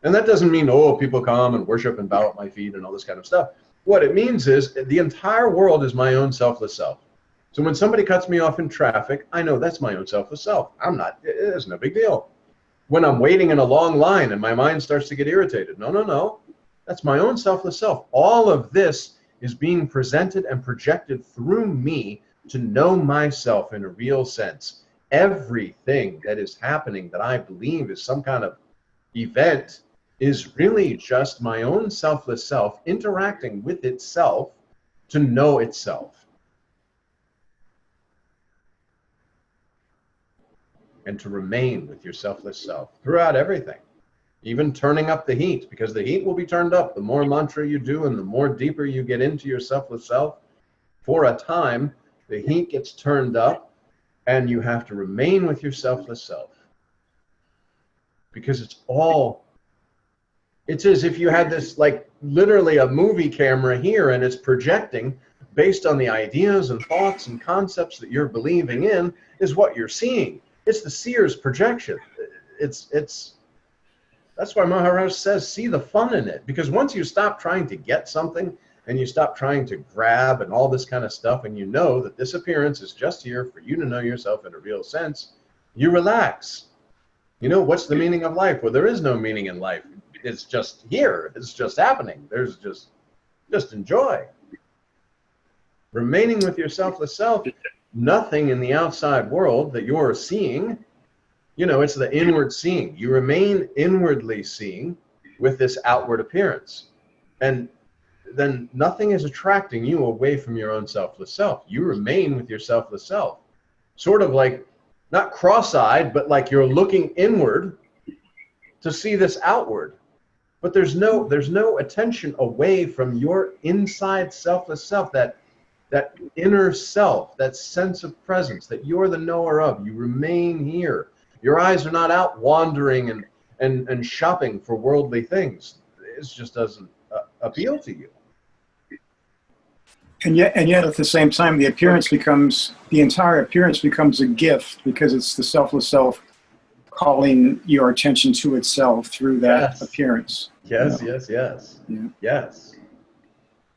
And that doesn't mean, oh, people come and worship and bow at my feet and all this kind of stuff. What it means is the entire world is my own selfless self. So when somebody cuts me off in traffic, I know that's my own selfless self. It's no big deal. When I'm waiting in a long line and my mind starts to get irritated, no. That's my own selfless self. All of this is being presented and projected through me to know myself in a real sense. Everything that is happening that I believe is some kind of event is really just my own selfless self interacting with itself to know itself. And to remain with your selfless self throughout everything. Even turning up the heat, because the heat will be turned up. The more mantra you do and the more deeper you get into your selfless self, for a time, the heat gets turned up and you have to remain with your selfless self. Because it's as if you had this, like literally a movie camera here and it's projecting based on the ideas and thoughts and concepts that you're believing in is what you're seeing. It's the seer's projection. That's why Maharaj says, see the fun in it. Because once you stop trying to get something and you stop trying to grab and all this kind of stuff, and you know that this appearance is just here for you to know yourself in a real sense, you relax. You know, what's the meaning of life? Well, there is no meaning in life. It's just here. It's just happening. There's just enjoy. Remaining with your selfless self, nothing in the outside world that you're seeing, you know, it's the inward seeing. You remain inwardly seeing with this outward appearance. And then nothing is attracting you away from your own selfless self. You remain with your selfless self. Sort of like, not cross-eyed, but like you're looking inward to see this outward. But there's no attention away from your inside selfless self, that inner self, that sense of presence, that you're the knower of. You remain here. Your eyes are not out wandering and shopping for worldly things. It just doesn't appeal to you. And yet at the same time, the entire appearance becomes a gift because it's the selfless self calling your attention to itself through that Yes. appearance. Yes, Yeah. yes. Yeah. Yes.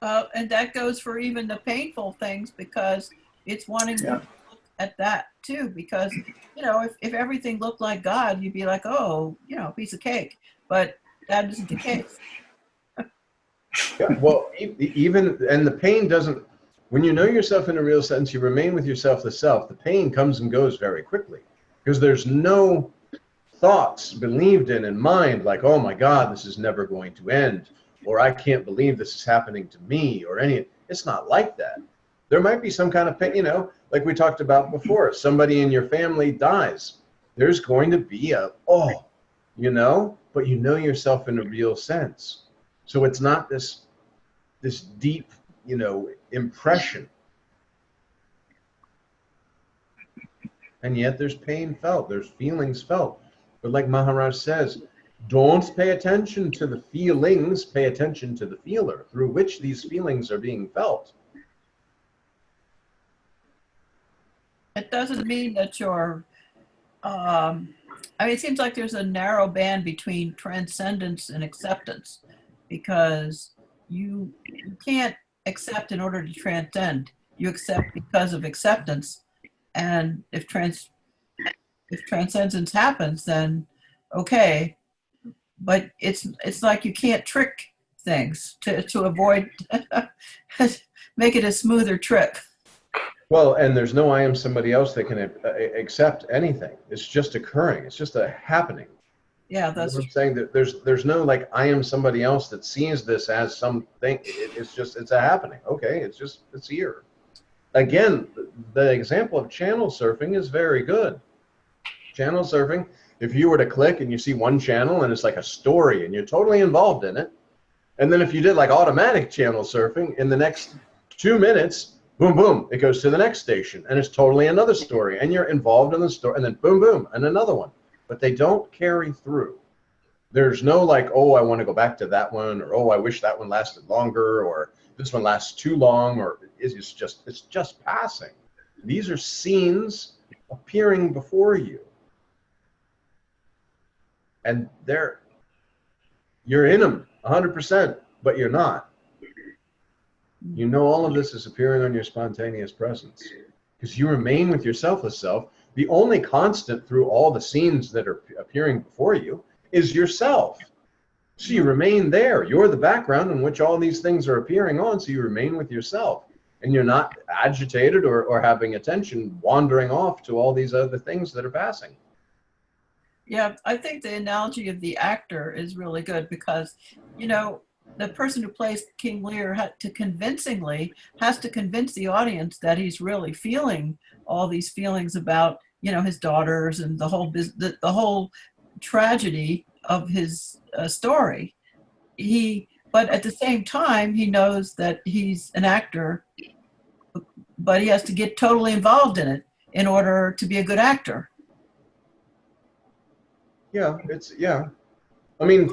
And that goes for even the painful things, because it's wanting Yeah. to look at that too. Because, you know, if everything looked like God, you'd be like, oh, you know, piece of cake. But that isn't the case. Yeah, well, even, and the pain doesn't, when you know yourself in a real sense, you remain with yourself, the self, the pain comes and goes very quickly because there's no thoughts believed in mind like, oh my God, this is never going to end, or I can't believe this is happening to me, or any, it's not like that. There might be some kind of pain, you know, like we talked about before, somebody in your family dies. There's going to be a, oh, you know, but you know yourself in a real sense. So it's not this deep, you know, impression. And yet there's pain felt, there's feelings felt. But like Maharaj says, don't pay attention to the feelings, pay attention to the feeler through which these feelings are being felt. It doesn't mean that you're, I mean, it seems like there's a narrow band between transcendence and acceptance, because you can't accept in order to transcend. You accept because of acceptance. And if transcendence happens, then okay. But it's like you can't trick things to avoid, make it a smoother trip. Well, and there's no I am somebody else that can accept anything. It's just occurring. It's just a happening. Yeah, You know that's what I'm saying, that there's no like I am somebody else that sees this as something. It's just, it's a happening. Okay, it's here. Again, the example of channel surfing is very good. Channel surfing, if you were to click and you see one channel and it's like a story and you're totally involved in it, and then if you did like automatic channel surfing, in the next 2 minutes, boom, boom, it goes to the next station and it's totally another story and you're involved in the story, and then boom, boom, and another one. But they don't carry through. There's no like, oh, I want to go back to that one, or oh, I wish that one lasted longer, or this one lasts too long, or it's just passing. These are scenes appearing before you. And you're in them 100%, but you're not. You know all of this is appearing on your spontaneous presence because you remain with your selfless self. The only constant through all the scenes that are appearing before you is yourself. So you remain there. You're the background in which all these things are appearing on, so you remain with yourself. And you're not agitated or having attention wandering off to all these other things that are passing. Yeah, I think the analogy of the actor is really good because, you know, the person who plays King Lear has to convince the audience that he's really feeling all these feelings about, you know, his daughters and the whole tragedy of his story. But at the same time, he knows that he's an actor, but he has to get totally involved in it in order to be a good actor. Yeah, yeah. I mean,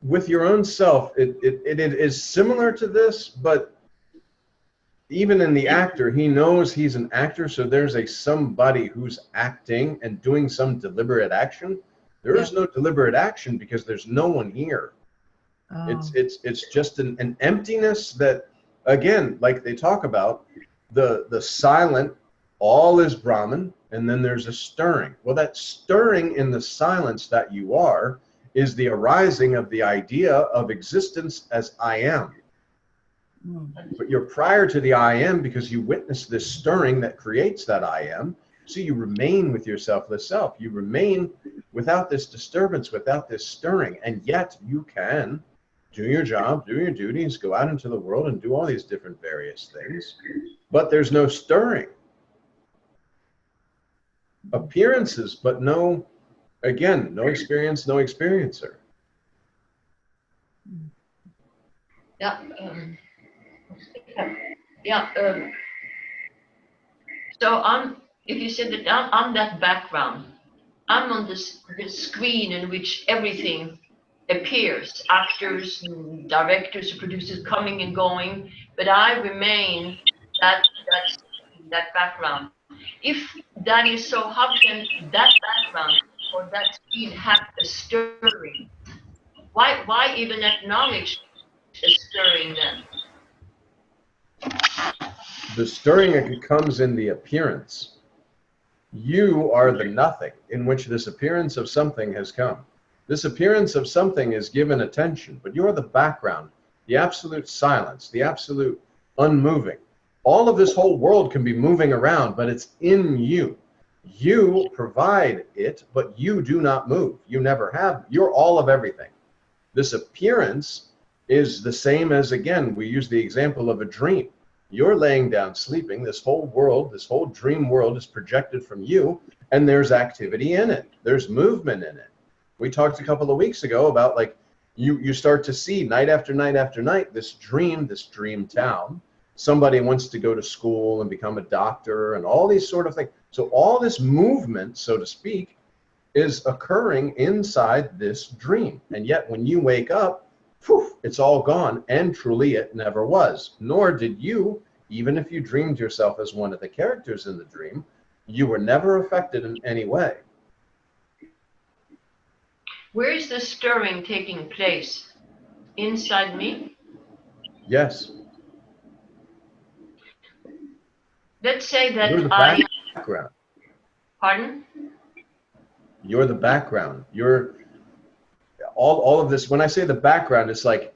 with your own self, it is similar to this, but even in the actor, he knows he's an actor, so there's somebody who's acting and doing some deliberate action. There is no deliberate action because there's no one here. Oh. It's just an emptiness that, again, like they talk about, the silent, all is Brahman, and then there's a stirring. Well, that stirring in the silence that you are is the arising of the idea of existence as I am. But you're prior to the I am because you witness this stirring that creates that I am. So you remain with your selfless self. You remain without this disturbance, without this stirring, and yet you can do your job, do your duties, go out into the world and do all these different various things. But there's no stirring. Appearances, but no, again, no experience, no experiencer. Yeah. So if you said that I'm that background, I'm on this screen in which everything appears, actors, directors, producers coming and going, but I remain that background. If that is so, how can that background or that scene have a stirring? Why even acknowledge a stirring then? The stirring comes in the appearance. You are the nothing in which this appearance of something has come. This appearance of something is given attention, but you're the background, the absolute silence, the absolute unmoving. All of this whole world can be moving around, but it's in you. You provide it, but you do not move. You never have. You're all of everything. This appearance is the same as, again, we use the example of a dream. You're laying down sleeping. This whole world, this whole dream world is projected from you, and there's activity in it. There's movement in it. We talked a couple of weeks ago about, like, you start to see night after night after night this dream town. Somebody wants to go to school and become a doctor and all these sort of things. So all this movement, so to speak, is occurring inside this dream. And yet when you wake up, poof, it's all gone, and truly it never was. Nor did you, even if you dreamed yourself as one of the characters in the dream, you were never affected in any way. Where is the stirring taking place? Inside me? Yes. Let's say that You're the background. Pardon? You're the background. You're all of this. When I say the background, it's like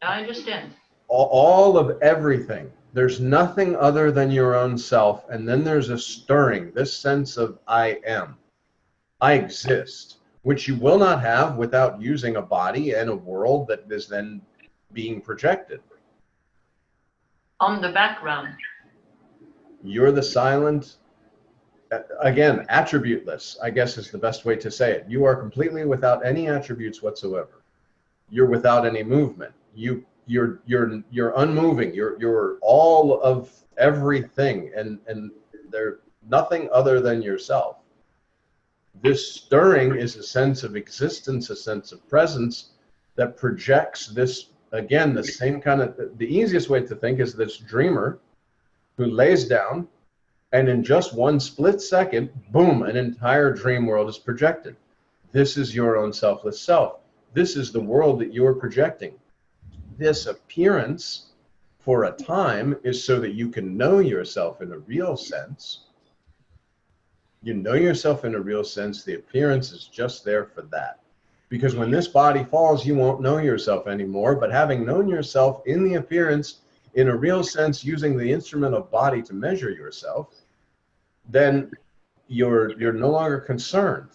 I understand. all of everything. There's nothing other than your own self, and then there's a stirring, this sense of I am. I exist, which you will not have without using a body and a world that is then being projected. On the background. You're the silent, again, attributeless, I guess is the best way to say it. You are completely without any attributes whatsoever. You're without any movement. You're unmoving. You're all of everything, and they're nothing other than yourself. This stirring is a sense of existence, a sense of presence that projects this, again, the same kind of, the easiest way to think is this dreamer who lays down, and in just one split second, boom, an entire dream world is projected. This is your own selfless self. This is the world that you're projecting. This appearance for a time is so that you can know yourself in a real sense. You know yourself in a real sense. The appearance is just there for that. Because when this body falls, you won't know yourself anymore. But having known yourself in the appearance, in a real sense, using the instrument of body to measure yourself, then you're no longer concerned.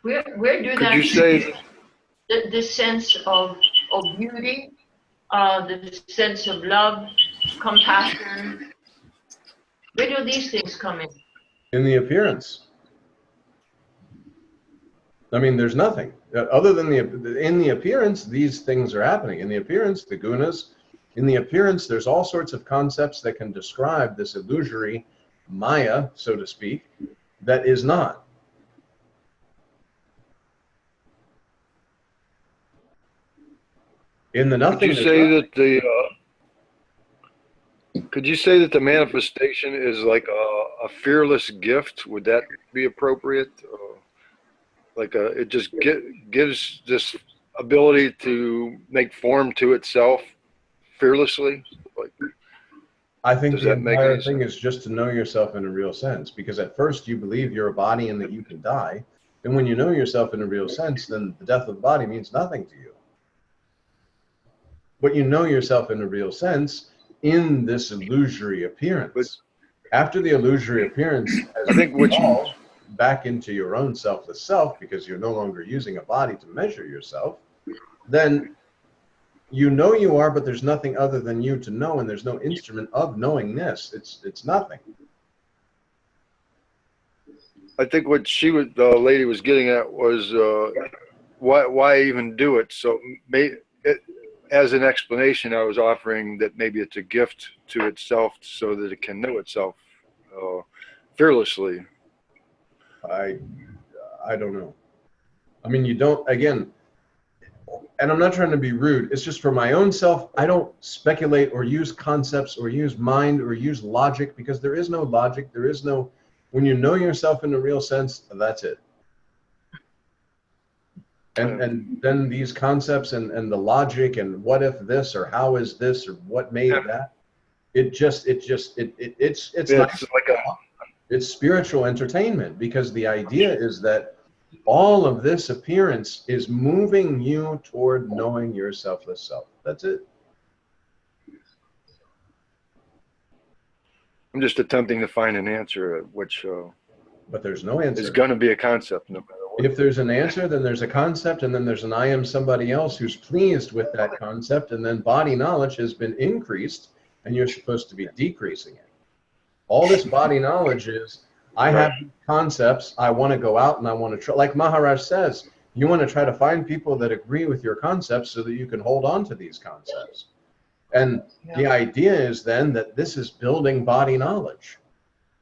Where do Could that you say the sense of beauty, the sense of love, compassion, where do these things come in? In the appearance. I mean, there's nothing other than in the appearance, these things are happening. In the appearance, the gunas, in the appearance, there's all sorts of concepts that can describe this illusory Maya, so to speak, that is not. In the nothing. Could you say that could you say that the manifestation is like a fearless gift? Would that be appropriate? Like it just gives this ability to make form to itself fearlessly? Like, I think does the that make entire any thing sense? is just to know yourself in a real sense, because at first you believe you're a body and that you can die. And when you know yourself in a real sense, then the death of the body means nothing to you. But you know yourself in a real sense in this illusory appearance. After the illusory appearance has I think which evolved back into your own selfless self, because you're no longer using a body to measure yourself, then you know you are, but there's nothing other than you to know, and there's no instrument of knowingness. It's nothing. I think what the lady was getting at was why even do it? So as an explanation, I was offering that maybe it's a gift to itself so that it can know itself fearlessly. I don't know. I mean, you don't, again, and I'm not trying to be rude, it's just for my own self, I don't speculate or use concepts or use mind or use logic, because there is no logic, there is no, when you know yourself in the real sense, that's it. And then these concepts and the logic and what if this or how is this or what made that, it's it's spiritual entertainment, because the idea is that all of this appearance is moving you toward knowing your selfless self. That's it. I'm just attempting to find an answer, which But there's no answer. is going to be a concept no matter what. If there's an answer, then there's a concept, and then there's an I am somebody else who's pleased with that concept, and then body knowledge has been increased, and you're supposed to be decreasing it. All this body knowledge is, I have concepts, I want to go out and I want to try, like Maharaj says, you want to try to find people that agree with your concepts so that you can hold on to these concepts. And the idea is then that this is building body knowledge.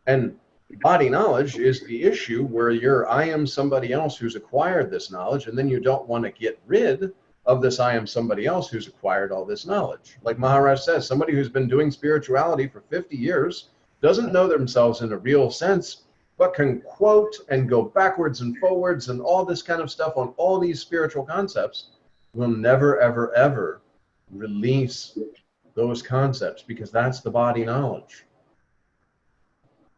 And body knowledge is the issue where you're, I am somebody else who's acquired this knowledge, and then you don't want to get rid of this I am somebody else who's acquired all this knowledge. Like Maharaj says, somebody who's been doing spirituality for 50 years doesn't know themselves in a real sense, but can quote and go backwards and forwards and all this kind of stuff on all these spiritual concepts, will never, ever, ever release those concepts, because that's the body knowledge.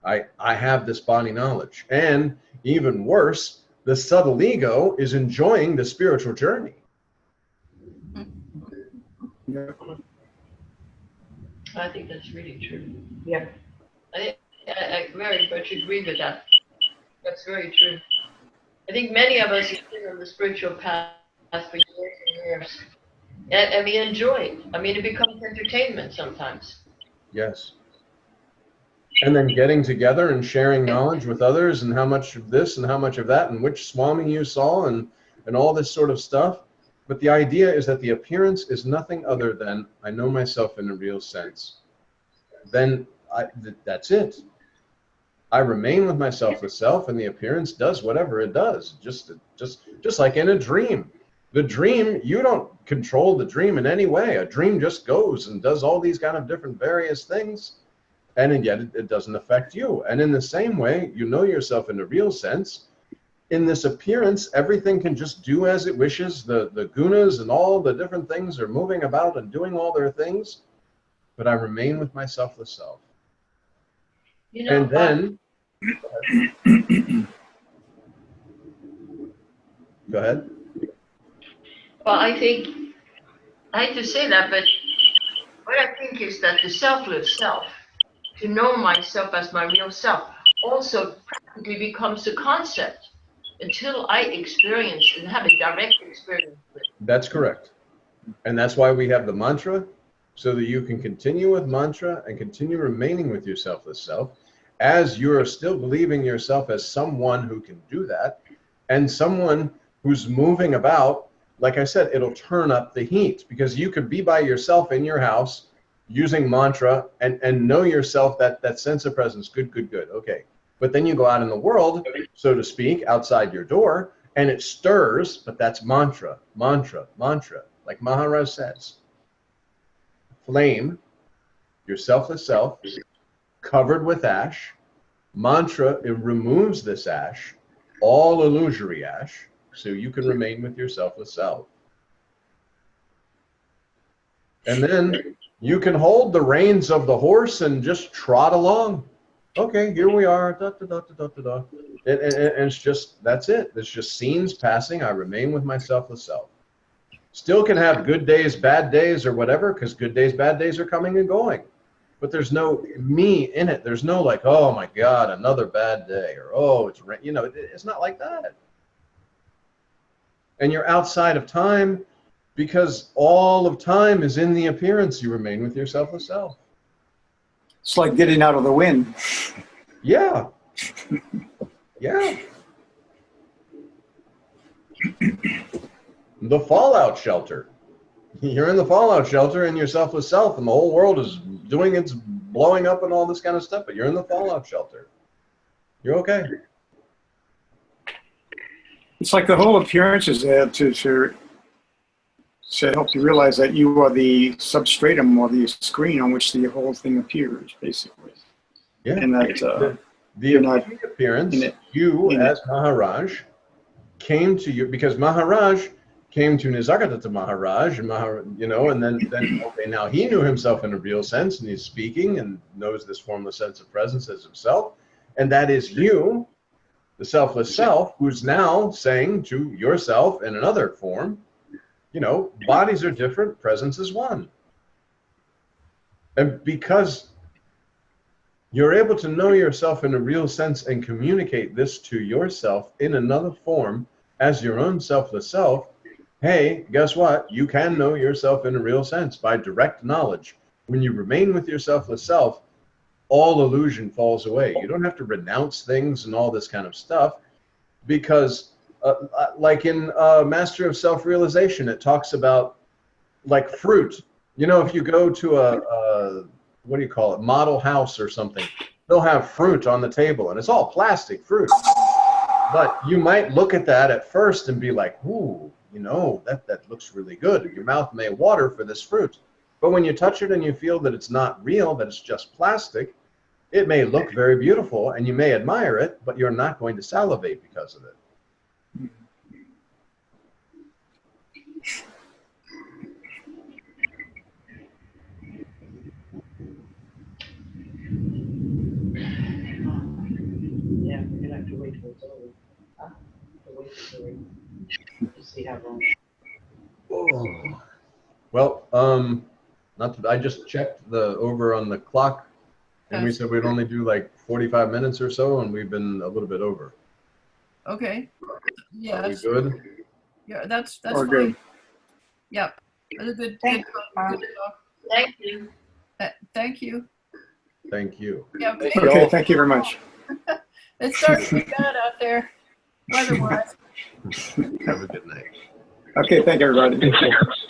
I have this body knowledge. And even worse, the subtle ego is enjoying the spiritual journey. I think that's really true. Yeah. I very much agree with that. That's very true. I think many of us have been on the spiritual path for years and years. And we enjoy it. I mean, it becomes entertainment sometimes. Yes. And then getting together and sharing knowledge with others, and how much of this and how much of that, and which Swami you saw, and all this sort of stuff. But the idea is that the appearance is nothing other than, I know myself in a real sense. Then that's it. I remain with my selfless self, and the appearance does whatever it does. Just like in a dream. The dream, you don't control the dream in any way. A dream just goes and does all these kind of different various things, and yet it doesn't affect you. And in the same way, you know yourself in a real sense. In this appearance, everything can just do as it wishes. The gunas and all the different things are moving about and doing all their things, but I remain with my selfless self. You know, And then, go ahead. well, I think, I hate to say that, but what I think is that the selfless self, to know myself as my real self, also practically becomes a concept until I experience and have a direct experience with it. That's correct. And that's why we have the mantra, so that you can continue with mantra and continue remaining with your selfless self, as you're still believing yourself as someone who can do that, and someone who's moving about. Like I said, it'll turn up the heat, because you could be by yourself in your house using mantra and know yourself, that sense of presence. Good, good, good. Okay. But then you go out in the world, so to speak, outside your door, and it stirs, but that's mantra, mantra, mantra. Like Maharaj says, flame, your selfless self, covered with ash. Mantra, it removes this ash, all illusory ash, so you can remain with your selfless self. And then you can hold the reins of the horse and just trot along. Okay, here we are. Da, da, da, da, da, da. And it's just, that's it. It's just scenes passing. I remain with my selfless self. Still can have good days, bad days, or whatever, because good days, bad days are coming and going. But there's no me in it. There's no like, oh my God, another bad day, or oh, it's rain. You know, it's not like that. And you're outside of time, because all of time is in the appearance. You remain with your selfless self. It's like getting out of the wind. Yeah. Yeah. The fallout shelter. You're in the fallout shelter in your selfless self, and the whole world is doing its blowing up and all this kind of stuff, but you're in the fallout shelter. You're okay. It's like the whole appearance is there to help you realize that you are the substratum or the screen on which the whole thing appears, basically. Yeah. And that the you're not appearance, in it. you In as Maharaj came to you because Maharaj came to Nisargadatta Maharaj, and and then okay, now he knew himself in a real sense, and he's speaking and knows this formless sense of presence as himself, and that is you, the selfless self, who's now saying to yourself in another form, bodies are different, presence is one. And because you're able to know yourself in a real sense and communicate this to yourself in another form as your own selfless self, hey, guess what? You can know yourself in a real sense by direct knowledge. When you remain with your selfless self, all illusion falls away. You don't have to renounce things and all this kind of stuff, because like in Master of Self-Realization, it talks about like fruit. If you go to a what do you call it, model house or something, they'll have fruit on the table and it's all plastic fruit. But you might look at that at first and be like, ooh, that looks really good. Your mouth may water for this fruit. But when you touch it and you feel that it's not real, that it's just plastic, it may look very beautiful and you may admire it, but you're not going to salivate because of it. Yeah, we're gonna have to wait till it's over. Huh? Wait till to see how long. Oh. Well, not that I just checked the over on the clock, and we said we'd only do like 45 minutes or so, and we've been a little bit over. Okay. Are Yes. we good? Yeah, that's Or fine. good. Yep. That's a good Thank talk. Good talk. Thank you. Thank you. Thank you. Yeah, okay. Thank you. Okay, thank you very much. It's starting to get bad out there, weather-wise. Have a good night. Okay, thank you, everybody. Thanks.